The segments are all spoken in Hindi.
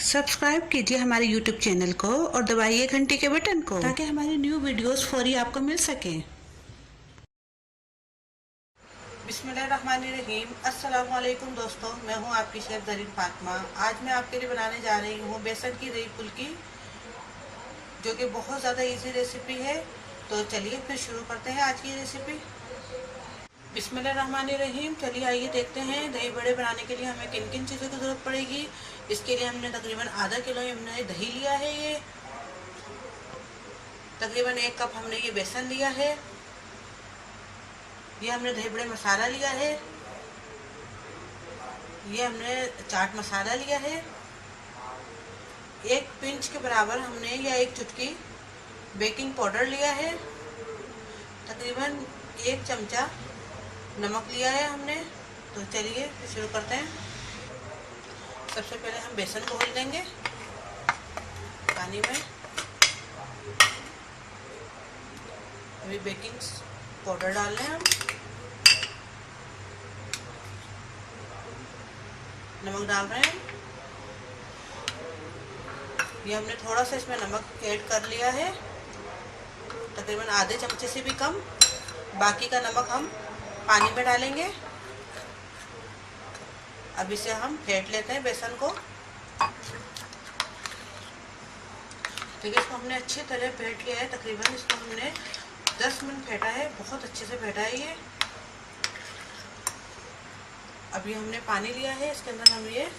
सब्सक्राइब कीजिए हमारे YouTube चैनल को और दबाइए घंटी के बटन को ताकि हमारी न्यू वीडियोस फौरी आपको मिल सकें। बिस्मिल्लाहिर्रहमानिर्रहीम। अस्सलाम वालेकुम दोस्तों, मैं हूं आपकी शेफ ज़रीन फातिमा। आज मैं आपके लिए बनाने जा रही हूं बेसन की दही फुल्की, जो कि बहुत ज़्यादा इजी रेसिपी है। तो चलिए फिर शुरू करते हैं आज की रेसिपी। बिस्मिल्लाहिर्रहमानिर्रहीम। चलिए आइए देखते हैं दही बड़े बनाने के लिए हमें किन किन चीज़ों की ज़रूरत पड़ेगी। इसके लिए हमने तकरीबन आधा किलो हमने दही लिया है। ये तकरीबन 1 कप हमने ये बेसन लिया है। ये हमने दही बड़े मसाला लिया है। ये हमने चाट मसाला लिया है। 1 पिंच के बराबर हमने या 1 चुटकी बेकिंग पाउडर लिया है। तकरीबन 1 चमचा नमक लिया है हमने। तो चलिए शुरू करते हैं। सबसे पहले हम बेसन को घोल देंगे पानी में। अभी बेकिंग पाउडर डाल लें हम, नमक डाल रहे हैं। ये हमने थोड़ा सा इसमें नमक ऐड कर लिया है, तकरीबन आधे चमचे से भी कम। बाकी का नमक हम पानी में डालेंगे। अब इसे हम फेंट लेते हैं बेसन को। देखिए इसको हमने अच्छी तरह फेंट लिया है। तकरीबन इसको हमने 10 मिनट फेंटा है, बहुत अच्छे से फेंटा है ये। अभी हमने पानी लिया है, इसके अंदर हम ये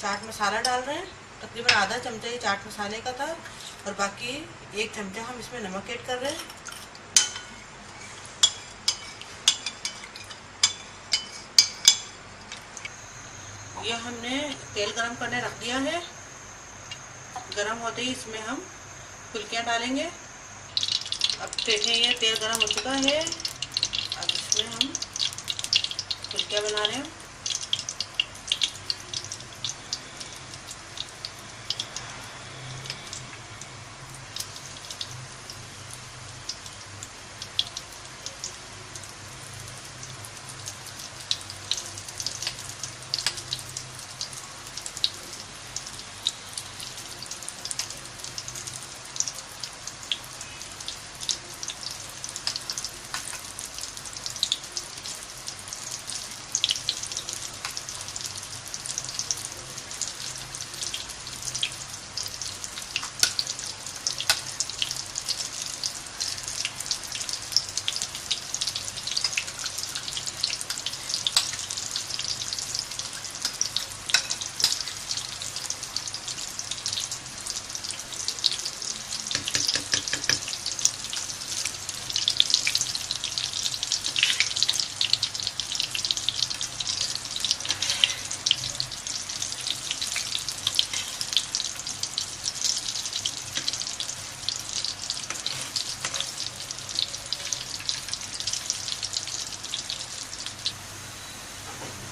चाट मसाला डाल रहे हैं। तकरीबन आधा चमचा ये चाट मसाले का था और बाकी 1 चमचा हम इसमें नमक ऐड कर रहे हैं। ये हमने तेल गरम करने रख दिया है। गरम होते ही इसमें हम फुल्कियाँ डालेंगे। अब देखिए ये तेल गरम हो चुका है। अब इसमें हम फुल्कियाँ बना रहे हैं।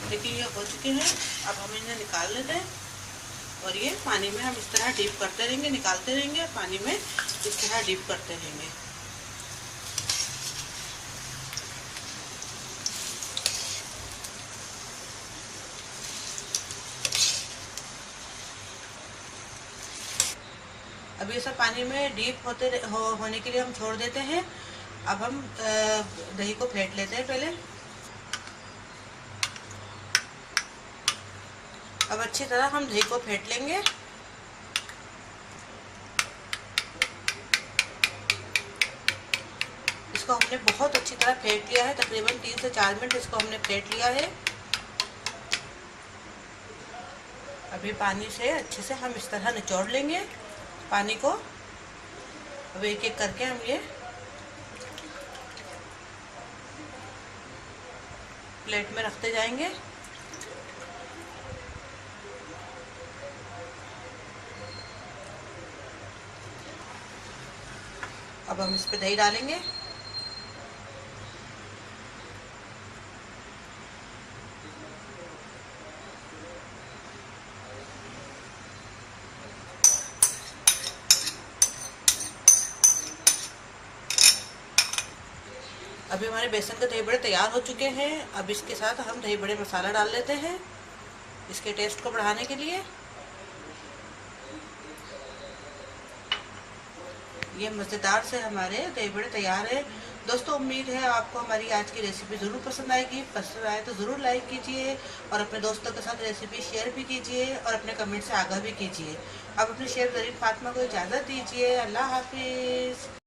देखिए ये हो चुके हैं। अब हम इन्हें निकाल लेते हैं और ये पानी में हम इस तरह डीप करते रहेंगे, निकालते रहेंगे, पानी में इस तरह डीप करते रहेंगे। अब ये सब पानी में डीप होने के लिए हम छोड़ देते हैं। अब हम दही को फेंट लेते हैं पहले। अब अच्छी तरह हम दही को फेंट लेंगे। इसको हमने बहुत अच्छी तरह फेंट लिया है। तकरीबन 3 से 4 मिनट इसको हमने फेंट लिया है। अभी पानी से अच्छे से हम इस तरह निचोड़ लेंगे पानी को। अब एक एक करके हम ये प्लेट में रखते जाएंगे। अब हम इस पे दही डालेंगे। अभी हमारे बेसन के दही बड़े तैयार हो चुके हैं। अब इसके साथ हम दही बड़े मसाला डाल लेते हैं इसके टेस्ट को बढ़ाने के लिए। ये मज़ेदार से हमारे दही बड़े तैयार है। दोस्तों उम्मीद है आपको हमारी आज की रेसिपी ज़रूर पसंद आएगी। पसंद आए तो ज़रूर लाइक कीजिए और अपने दोस्तों के साथ रेसिपी शेयर भी कीजिए और अपने कमेंट से आगाह भी कीजिए। अब अपने शेफ ज़रीन फातिमा को इजाज़त दीजिए। अल्लाह हाफिज़।